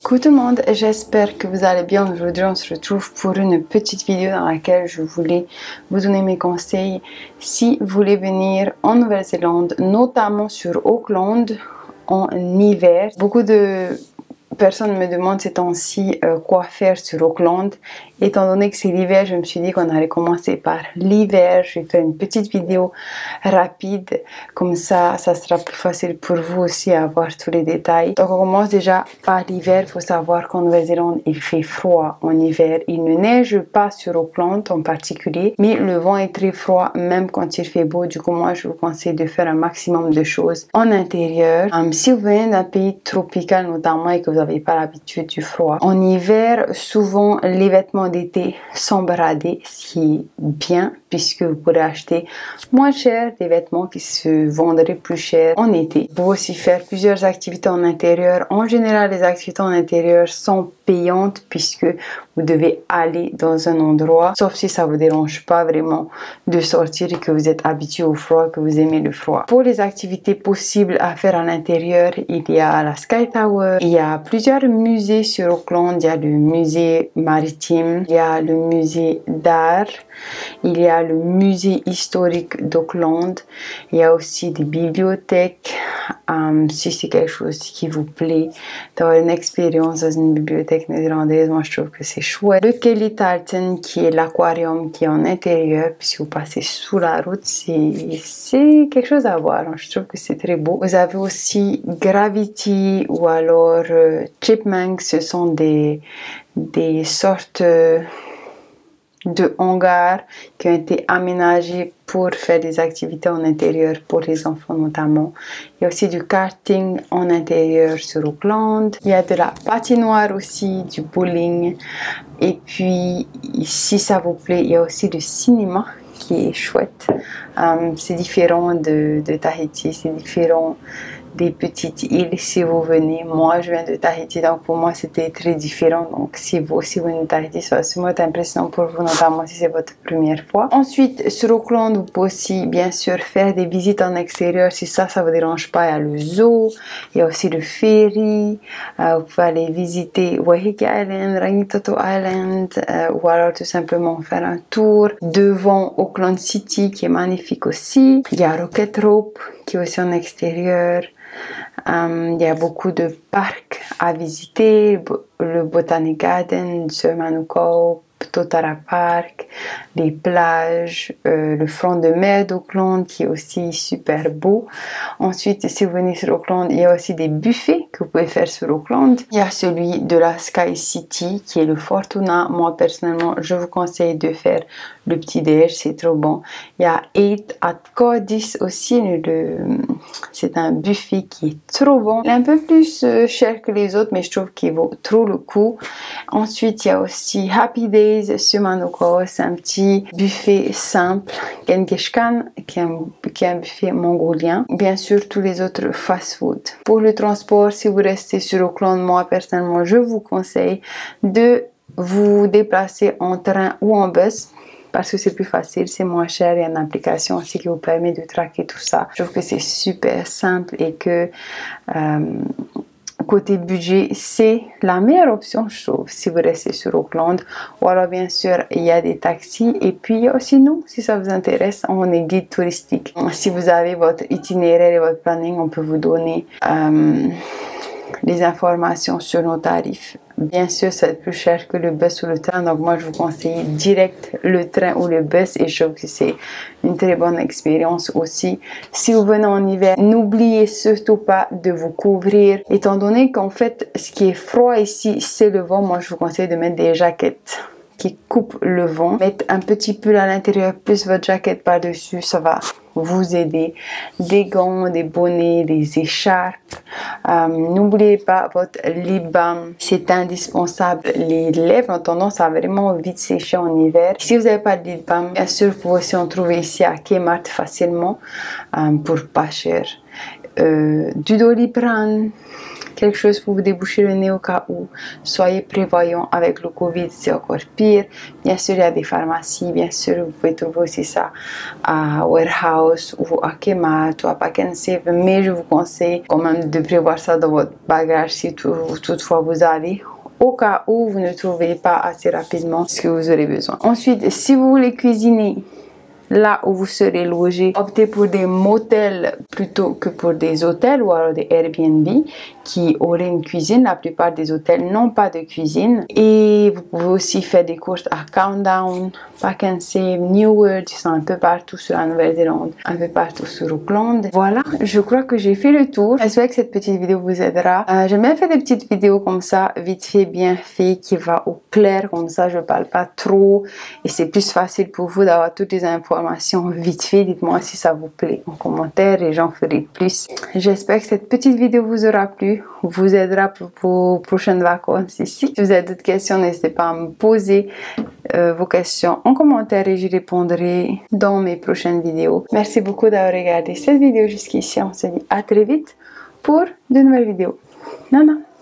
Coucou tout le monde, j'espère que vous allez bien. Aujourd'hui on se retrouve pour une petite vidéo dans laquelle je voulais vous donner mes conseils si vous voulez venir en Nouvelle-Zélande, notamment sur Auckland en hiver. Beaucoup de personnes me demandent ces temps-ci quoi faire sur Auckland. Étant donné que c'est l'hiver, je me suis dit qu'on allait commencer par l'hiver. Je vais faire une petite vidéo rapide, comme ça sera plus facile pour vous aussi à avoir tous les détails. Donc on commence déjà par l'hiver. Il faut savoir qu'en Nouvelle-Zélande, il fait froid en hiver. Il ne neige pas sur Auckland en particulier, mais le vent est très froid même quand il fait beau. Du coup, moi, je vous conseille de faire un maximum de choses en intérieur. Si vous venez d'un pays tropical notamment et que vous n'avez pas l'habitude du froid, en hiver, souvent les vêtements d'été sont bradés, ce qui est bien puisque vous pourrez acheter moins cher des vêtements qui se vendraient plus cher en été. Vous pouvez aussi faire plusieurs activités en intérieur. En général, les activités en intérieur sont payantes puisque vous devez aller dans un endroit, sauf si ça vous dérange pas vraiment de sortir et que vous êtes habitué au froid, que vous aimez le froid. Pour les activités possibles à faire à l'intérieur, il y a la Sky Tower, il y a plusieurs musées sur Auckland, il y a le musée maritime, il y a le musée d'art, il y a le musée historique d'Auckland, il y a aussi des bibliothèques. Si c'est quelque chose qui vous plaît d'avoir une expérience dans une bibliothèque néerlandaise, moi je trouve que c'est chouette. Le Kelly Tartan qui est l'aquarium qui est en intérieur, puis si vous passez sous la route, c'est quelque chose à voir. Je trouve que c'est très beau. Vous avez aussi Gravity ou alors Chipmunks, ce sont des sortes de hangars qui ont été aménagés pour faire des activités en intérieur pour les enfants notamment. Il y a aussi du karting en intérieur sur Auckland. Il y a de la patinoire aussi, du bowling. Et puis, si ça vous plaît, il y a aussi le cinéma qui est chouette. C'est différent de Tahiti, c'est différent des petites îles si vous venez. Moi, je viens de Tahiti, donc pour moi, c'était très différent. Donc, si vous aussi venez de Tahiti, ça va sûrement être impressionnant pour vous, notamment si c'est votre première fois. Ensuite, sur Auckland, vous pouvez aussi, bien sûr, faire des visites en extérieur. Si ça vous dérange pas, il y a le zoo, il y a aussi le ferry. Vous pouvez aller visiter Waiheke Island, Rangitoto Island, ou alors tout simplement faire un tour devant Auckland City, qui est magnifique aussi. Il y a Rocket Rope, qui est aussi en extérieur. Il y a beaucoup de parcs à visiter, le Botanic Garden, Manukau, Totara Park, les plages, le front de mer d'Auckland qui est aussi super beau. Ensuite, si vous venez sur Auckland, il y a aussi des buffets que vous pouvez faire sur Auckland. Il y a celui de la Sky City qui est le Fortuna. Moi, personnellement, je vous conseille de faire le petit déj, c'est trop bon. Il y a 8 at Cordis aussi, c'est un buffet qui est trop bon. Il est un peu plus cher que les autres, mais je trouve qu'il vaut trop le coup. Ensuite, il y a aussi Happy Days sur Manukau, c'est un petit buffet simple. Genghis-Khan, qui est un buffet mongolien. Bien sûr, tous les autres fast-food. Pour le transport, si vous restez sur Auckland, moi, personnellement, je vous conseille de vous déplacer en train ou en bus, parce que c'est plus facile, c'est moins cher. Il y a une application aussi qui vous permet de traquer tout ça. Je trouve que c'est super simple et que côté budget, c'est la meilleure option, je trouve, si vous restez sur Auckland. Ou alors, bien sûr, il y a des taxis. Et puis, il y a aussi nous, si ça vous intéresse, on est guide touristique. Si vous avez votre itinéraire et votre planning, on peut vous donner les informations sur nos tarifs. Bien sûr, c'est plus cher que le bus ou le train, donc moi je vous conseille direct le train ou le bus et je trouve que c'est une très bonne expérience aussi. Si vous venez en hiver, n'oubliez surtout pas de vous couvrir. Étant donné qu'en fait, ce qui est froid ici, c'est le vent, moi je vous conseille de mettre des jaquettes qui coupent le vent. Mettre un petit pull à l'intérieur plus votre jaquette par-dessus, ça va vous aider. Des gants, des bonnets, des écharpes. N'oubliez pas votre lip balm, c'est indispensable. Les lèvres ont tendance à vraiment vite sécher en hiver. Si vous n'avez pas de lip balm, bien sûr, vous pouvez aussi en trouver ici à Kmart facilement pour pas cher. Du Doliprane, quelque chose pour vous déboucher le nez au cas où. Soyez prévoyants avec le Covid, c'est encore pire. Bien sûr, il y a des pharmacies, bien sûr, vous pouvez trouver aussi ça à Warehouse ou à Kmart ou à Pack and Save, mais je vous conseille quand même de prévoir ça dans votre bagage si toutefois vous avez, au cas où vous ne trouvez pas assez rapidement ce que vous aurez besoin. Ensuite, si vous voulez cuisiner là où vous serez logé, optez pour des motels plutôt que pour des hôtels ou alors des Airbnb qui auraient une cuisine. La plupart des hôtels n'ont pas de cuisine. Et vous pouvez aussi faire des courses à Countdown, Pack and Save, New World, ils sont un peu partout sur la Nouvelle-Zélande, un peu partout sur Auckland. Voilà, je crois que j'ai fait le tour. J'espère que cette petite vidéo vous aidera. J'aime bien faire des petites vidéos comme ça, vite fait, bien fait, qui va au clair, comme ça je parle pas trop et c'est plus facile pour vous d'avoir toutes les informations vite fait. Dites-moi si ça vous plaît en commentaire et j'en ferai plus. J'espère que cette petite vidéo vous aura plu, vous aidera pour vos prochaines vacances ici. Si vous avez d'autres questions, n'hésitez pas à me poser vos questions en commentaire et j'y répondrai dans mes prochaines vidéos. Merci beaucoup d'avoir regardé cette vidéo jusqu'ici. On se dit à très vite pour de nouvelles vidéos. Nana!